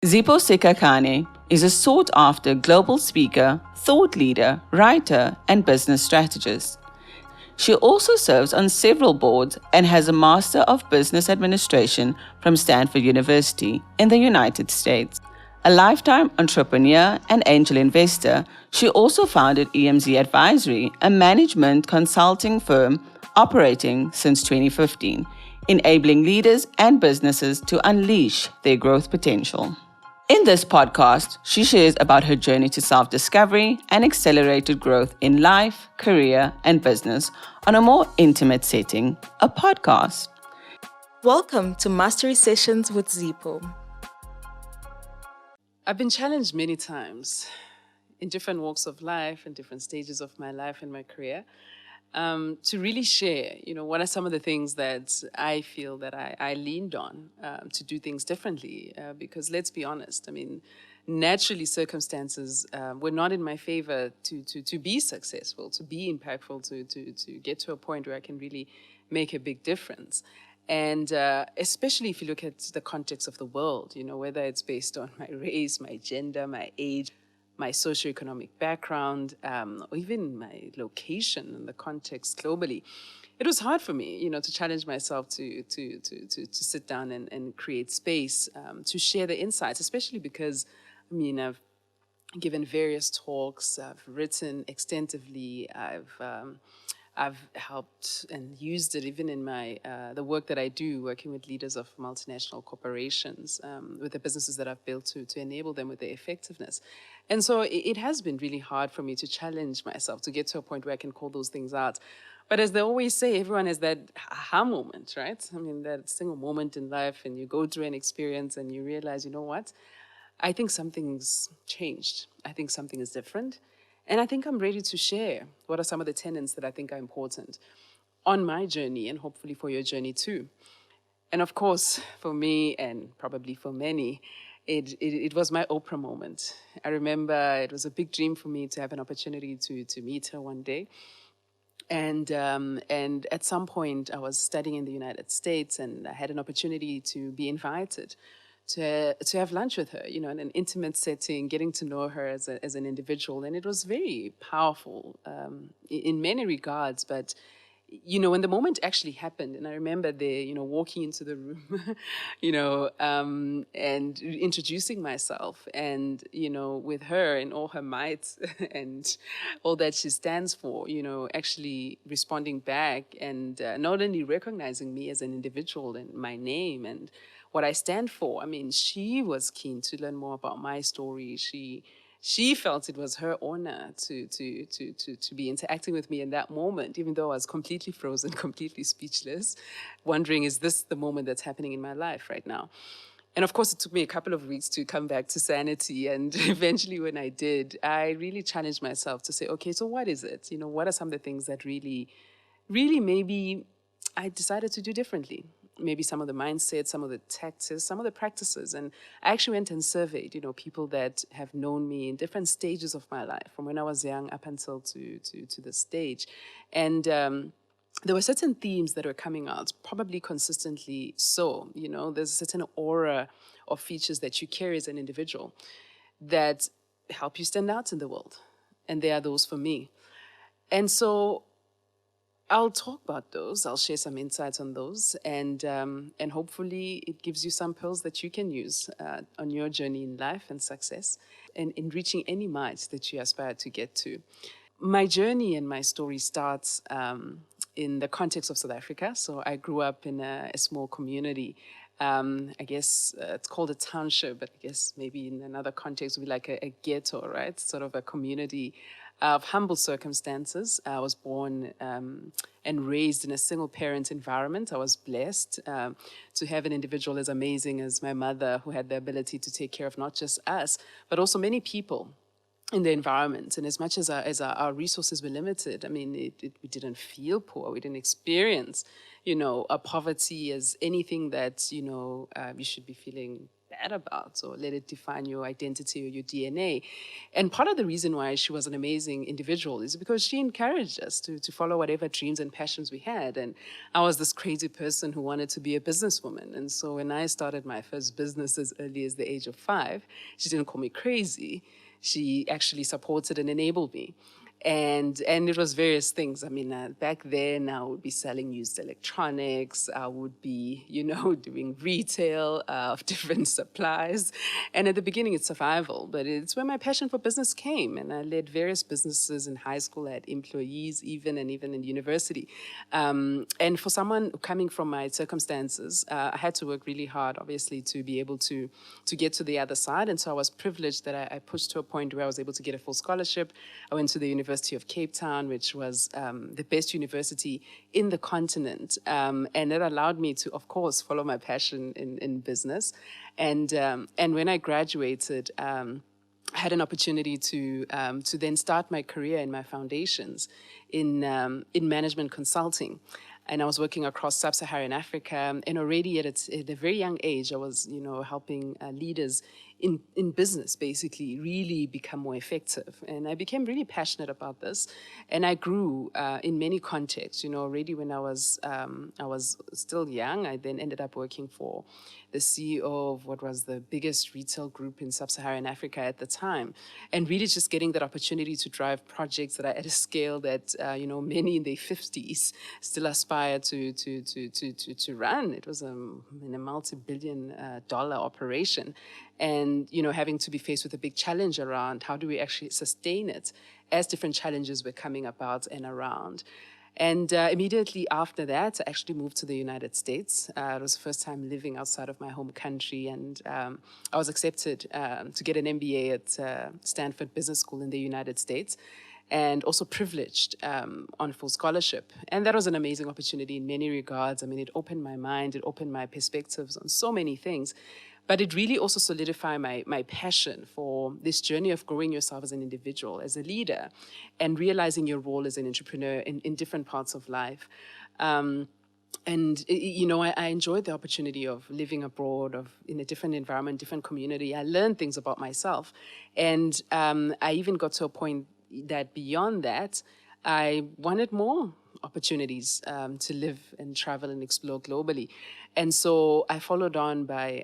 Zipho Sikhakhane is a sought-after global speaker, thought leader, writer, and business strategist. She also serves on several boards and has a Master of Business Administration from Stanford University in the United States. A lifetime entrepreneur and angel investor, she also founded EMZ Advisory, a management consulting firm operating since 2015, enabling leaders and businesses to unleash their growth potential. In this podcast, she shares about her journey to self-discovery and accelerated growth in life, career, and business on a more intimate setting, a podcast. Welcome to Mastery Sessions with Zipho. I've been challenged many times in different walks of life and different stages of my life and my career to really share, what are some of the things that I feel that I leaned on to do things differently. Because let's be honest, naturally circumstances were not in my favor to be successful, to be impactful, to get to a point where I can really make a big difference. And especially if you look at the context of the world, whether it's based on my race, my gender, my age, my socioeconomic background, or even my location and the context globally, it was hard for me, to challenge myself to sit down and create space to share the insights, especially because, I've given various talks, I've written extensively, I've helped and used it even in my the work that I do, working with leaders of multinational corporations, with the businesses that I've built to enable them with their effectiveness. And so it has been really hard for me to challenge myself, to get to a point where I can call those things out. But as they always say, everyone has that aha moment, right? That single moment in life, and you go through an experience and you realize, you know what? I think something's changed. I think something is different. And I think I'm ready to share what are some of the tenets that I think are important on my journey and hopefully for your journey too. And of course, for me and probably for many, it was my Oprah moment. I remember it was a big dream for me to have an opportunity to meet her one day. And at some point, I was studying in the United States, and I had an opportunity to be invited to have lunch with her, in an intimate setting, getting to know her as an individual. And it was very powerful in many regards. But, when the moment actually happened, and I remember there, walking into the room, and introducing myself and, with her and all her might and all that she stands for, actually responding back and not only recognizing me as an individual and my name and what I stand for. She was keen to learn more about my story. She felt it was her honor to be interacting with me in that moment, even though I was completely frozen, completely speechless, wondering, is this the moment that's happening in my life right now? And of course, it took me a couple of weeks to come back to sanity. And eventually when I did, I really challenged myself to say, okay, so what is it? What are some of the things that really maybe I decided to do differently? Maybe some of the mindsets, some of the tactics, some of the practices. And I actually went and surveyed, people that have known me in different stages of my life, from when I was young up until to this stage. And there were certain themes that were coming out, probably consistently so. There's a certain aura of features that you carry as an individual that help you stand out in the world. And they are those for me. And so I'll talk about those. I'll share some insights on those, and hopefully it gives you some pearls that you can use on your journey in life and success, and in reaching any might that you aspire to get to. My journey and my story starts in the context of South Africa. So I grew up in a small community. I guess it's called a township, but I guess maybe in another context it would be like a ghetto, right? Sort of a community of humble circumstances. I was born and raised in a single-parent environment. I was blessed to have an individual as amazing as my mother, who had the ability to take care of not just us, but also many people in the environment. And as much as our resources were limited, we didn't feel poor. We didn't experience, a poverty as anything that, you should be feeling that about, or let it define your identity or your DNA. And part of the reason why she was an amazing individual is because she encouraged us to follow whatever dreams and passions we had. And I was this crazy person who wanted to be a businesswoman. And so when I started my first business as early as the age of 5, she didn't call me crazy. She actually supported and enabled me. And it was various things. I mean, back then I would be selling used electronics. I would be, doing retail of different supplies. And at the beginning, it's survival, but it's where my passion for business came. And I led various businesses in high school. I had employees, even in university. And for someone coming from my circumstances, I had to work really hard, obviously, to be able to get to the other side. And so I was privileged that I pushed to a point where I was able to get a full scholarship. I went to the University of Cape Town, which was the best university in the continent. And it allowed me to, of course, follow my passion in business. And when I graduated, I had an opportunity to then start my career in my foundations in management consulting. And I was working across sub-Saharan Africa. And already at a very young age, I was, helping leaders in business, basically, really become more effective. And I became really passionate about this. And I grew in many contexts. Already when I was still young, I then ended up working for the CEO of what was the biggest retail group in sub-Saharan Africa at the time. And really just getting that opportunity to drive projects that are at a scale that, many in their 50s still aspire to run. It was a multi-billion dollar operation. And, having to be faced with a big challenge around how do we actually sustain it as different challenges were coming about and around. And immediately after that, I actually moved to the United States. It was the first time living outside of my home country. And I was accepted to get an MBA at Stanford Business School in the United States, and also privileged on full scholarship. And that was an amazing opportunity in many regards. I mean, it opened my mind, it opened my perspectives on so many things. But it really also solidified my passion for this journey of growing yourself as an individual, as a leader, and realizing your role as an entrepreneur in different parts of life. I enjoyed the opportunity of living abroad, in a different environment, different community. I learned things about myself. And I even got to a point that beyond that, I wanted more opportunities to live and travel and explore globally. And so I followed on by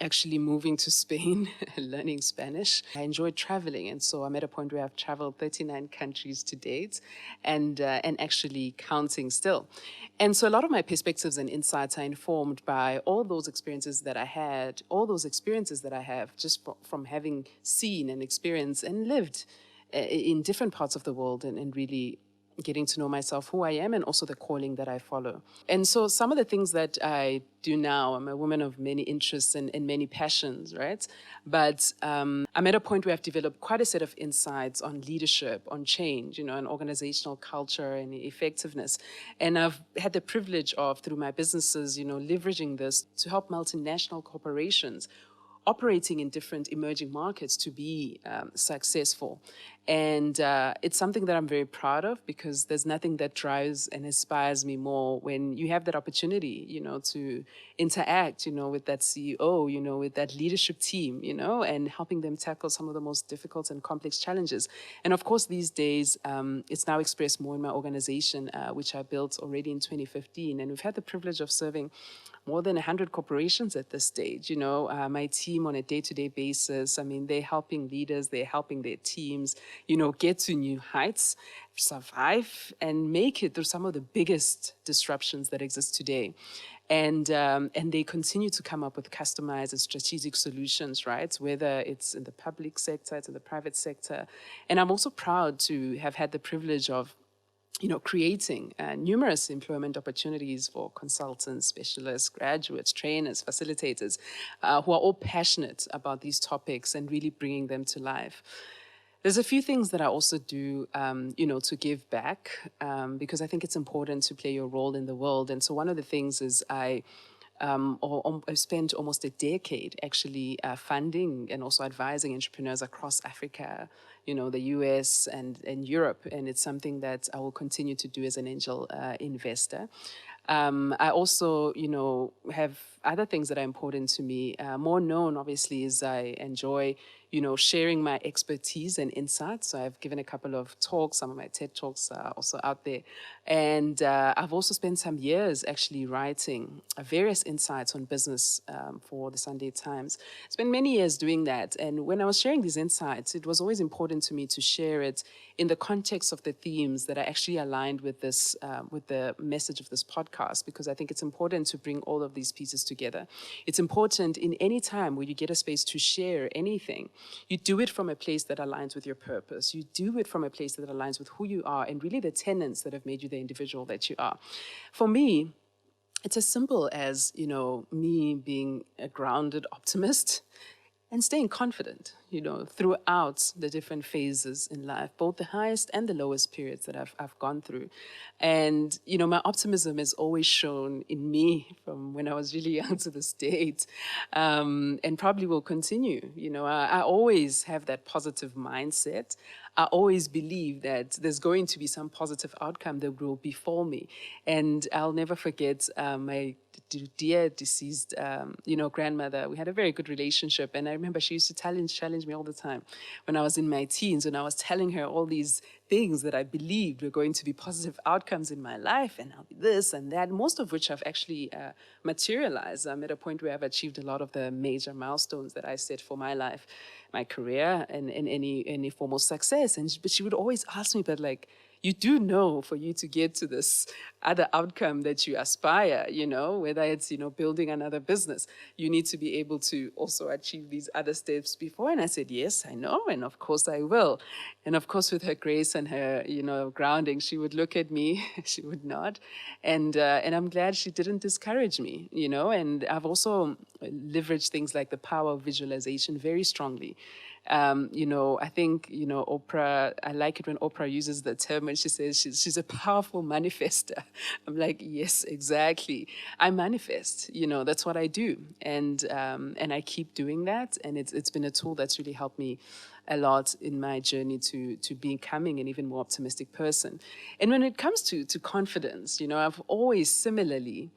actually moving to Spain and learning Spanish. I enjoyed traveling, and so I'm at a point where I've traveled 39 countries to date, and actually counting still. And so a lot of my perspectives and insights are informed by all those experiences that I had, all those experiences that I have just from having seen and experienced and lived in different parts of the world, and really getting to know myself, who I am, and also the calling that I follow. And so some of the things that I do now, I'm a woman of many interests and many passions, right? But I'm at a point where I've developed quite a set of insights on leadership, on change, and organizational culture and effectiveness. And I've had the privilege of, through my businesses, leveraging this to help multinational corporations operating in different emerging markets to be successful. And it's something that I'm very proud of, because there's nothing that drives and inspires me more when you have that opportunity, to interact, with that CEO, with that leadership team, and helping them tackle some of the most difficult and complex challenges. And of course, these days, it's now expressed more in my organization, which I built already in 2015. And we've had the privilege of serving more than 100 corporations at this stage. My team on a day-to-day basis, I mean, they're helping leaders, they're helping their teams, get to new heights, survive, and make it through some of the biggest disruptions that exist today. And they continue to come up with customized and strategic solutions, right? Whether it's in the public sector, it's in the private sector. And I'm also proud to have had the privilege of creating numerous employment opportunities for consultants, specialists, graduates, trainers, facilitators, who are all passionate about these topics and really bringing them to life. There's a few things that I also do, to give back, because I think it's important to play your role in the world. And so one of the things is I spent almost a decade actually funding and also advising entrepreneurs across Africa, the US and Europe. And it's something that I will continue to do as an angel investor. I also, have other things that are important to me. More known, obviously, is I enjoy, sharing my expertise and insights. So I've given a couple of talks. Some of my TED Talks are also out there. And I've also spent some years actually writing various insights on business for the Sunday Times. Spent many years doing that. And when I was sharing these insights, it was always important to me to share it in the context of the themes that are actually aligned with this, with the message of this podcast, because I think it's important to bring all of these pieces together. It's important in any time where you get a space to share anything, you do it from a place that aligns with your purpose. You do it from a place that aligns with who you are and really the tenets that have made you the individual that you are. For me, it's as simple as, me being a grounded optimist and staying confident, throughout the different phases in life, both the highest and the lowest periods that I've gone through. And, my optimism is always shown in me from when I was really young to this date, and probably will continue. I always have that positive mindset. I always believe that there's going to be some positive outcome that will befall me. And I'll never forget my dear deceased, grandmother. We had a very good relationship. And I remember she used to challenge me all the time when I was in my teens, when I was telling her all these things that I believed were going to be positive outcomes in my life, and I'll be this and that, most of which have actually materialized. I'm at a point where I've achieved a lot of the major milestones that I set for my life, my career, and any form of success. But she would always ask me, but like, you do know for you to get to this other outcome that you aspire, whether it's, building another business, you need to be able to also achieve these other steps before. And I said, yes, I know. And of course I will. And of course, with her grace and her, grounding, she would look at me, she would nod. And I'm glad she didn't discourage me, and I've also leveraged things like the power of visualization very strongly. I think, Oprah, I like it when Oprah uses the term when she says she's a powerful manifester. I'm like, yes, exactly. I manifest, that's what I do. And I keep doing that. And it's been a tool that's really helped me a lot in my journey to becoming an even more optimistic person. And when it comes to confidence, I've always similarly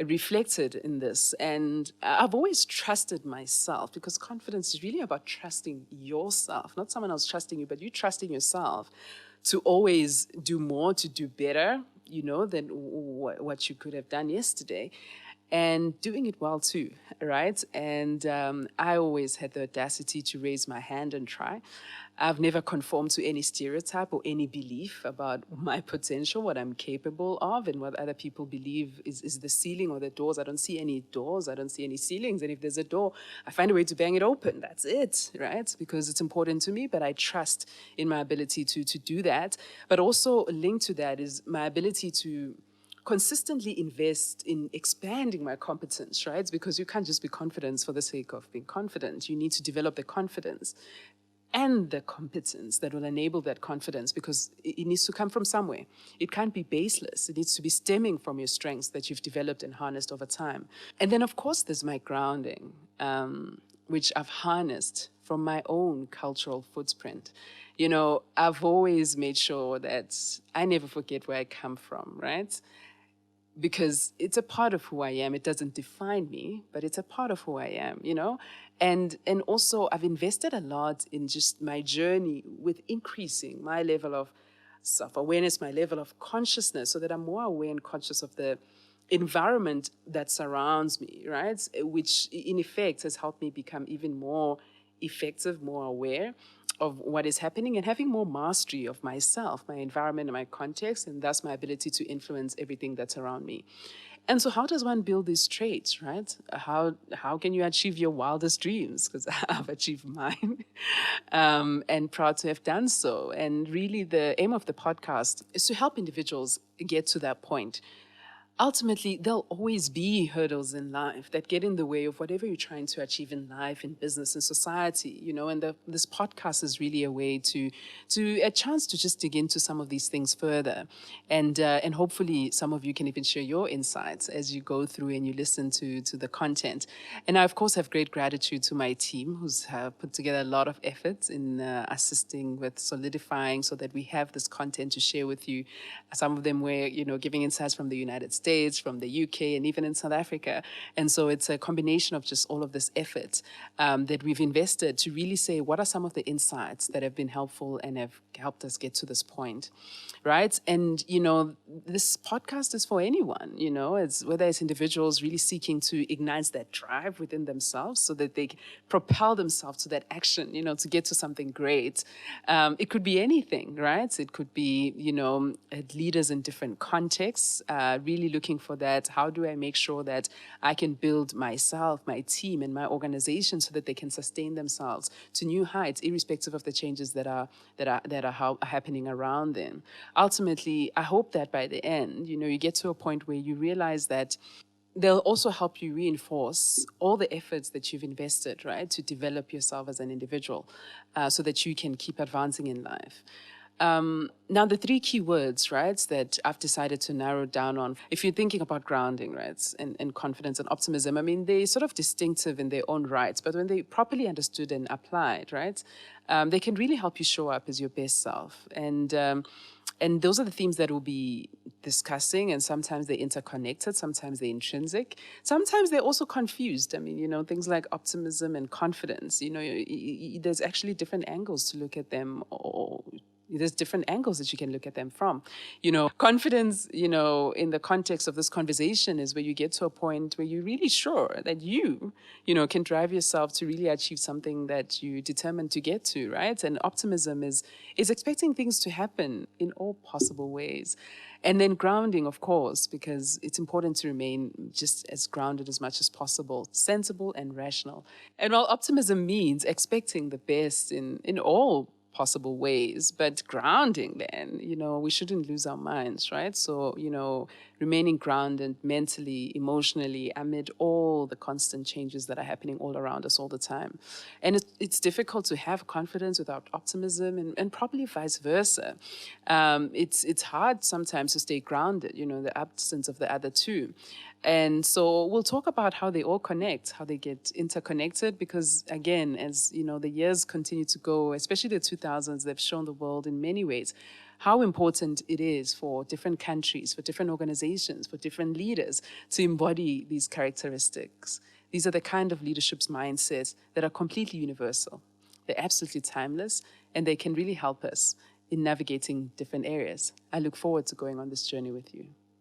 reflected in this. And I've always trusted myself, because confidence is really about trusting yourself, not someone else trusting you, but you trusting yourself to always do more, to do better, than what you could have done yesterday. And doing it well too, right? And I always had the audacity to raise my hand and try. I've never conformed to any stereotype or any belief about my potential, what I'm capable of, and what other people believe is the ceiling or the doors. I don't see any doors, I don't see any ceilings. And if there's a door, I find a way to bang it open. That's it, right? Because it's important to me, but I trust in my ability to do that. But also linked to that is my ability to consistently invest in expanding my competence, right? Because you can't just be confident for the sake of being confident. You need to develop the confidence and the competence that will enable that confidence, because it needs to come from somewhere. It can't be baseless. It needs to be stemming from your strengths that you've developed and harnessed over time. And then, of course, there's my grounding, which I've harnessed from my own cultural footprint. I've always made sure that I never forget where I come from, right? Because it's a part of who I am. It doesn't define me, but it's a part of who I am, And also I've invested a lot in just my journey with increasing my level of self-awareness, my level of consciousness, so that I'm more aware and conscious of the environment that surrounds me, right? Which in effect has helped me become even more effective, more aware of what is happening, and having more mastery of myself, my environment, and my context, and thus my ability to influence everything that's around me. And so how does one build these traits, right? How can you achieve your wildest dreams? Because I've achieved mine, and proud to have done so. And really the aim of the podcast is to help individuals get to that point. Ultimately, there'll always be hurdles in life that get in the way of whatever you're trying to achieve in life, in business, in society, and this podcast is really a way to a chance to just dig into some of these things further. And hopefully some of you can even share your insights as you go through and you listen to the content. And I, of course, have great gratitude to my team, who's put together a lot of efforts in assisting with solidifying so that we have this content to share with you. Some of them were, giving insights from the United States, States, from the UK, and even in South Africa. And so it's a combination of just all of this effort that we've invested to really say, what are some of the insights that have been helpful and have helped us get to this point, right? And, this podcast is for anyone, it's whether it's individuals really seeking to ignite that drive within themselves so that they propel themselves to that action, to get to something great. It could be anything, right? It could be, leaders in different contexts, really looking for that. How do I make sure that I can build myself, my team, and my organization so that they can sustain themselves to new heights, irrespective of the changes that are happening around them. Ultimately, I hope that by the end, you get to a point where you realize that they'll also help you reinforce all the efforts that you've invested, right, to develop yourself as an individual so that you can keep advancing in life. Now, the 3 key words, right, that I've decided to narrow down on, if you're thinking about grounding, right, and confidence and optimism, I mean, they're sort of distinctive in their own rights, but when they're properly understood and applied, right, they can really help you show up as your best self. And those are the themes that we'll be discussing, and sometimes they're interconnected, sometimes they're intrinsic, sometimes they're also confused. I mean, things like optimism and confidence, there's actually different angles to look at them, or there's different angles that you can look at them from. Confidence, in the context of this conversation is where you get to a point where you're really sure that you can drive yourself to really achieve something that you determined to get to, right? And optimism is expecting things to happen in all possible ways. And then grounding, of course, because it's important to remain just as grounded as much as possible, sensible and rational. And while optimism means expecting the best in all possible ways, but grounding, then, we shouldn't lose our minds, right? So, remaining grounded mentally, emotionally, amid all the constant changes that are happening all around us all the time. And it's difficult to have confidence without optimism, and probably vice versa. It's hard sometimes to stay grounded, the absence of the other two. And so we'll talk about how they all connect, how they get interconnected, because again, as the years continue to go, especially the 2000s, they've shown the world in many ways how important it is for different countries, for different organizations, for different leaders to embody these characteristics. These are the kind of leadership's mindsets that are completely universal. They're absolutely timeless, and they can really help us in navigating different areas. I look forward to going on this journey with you.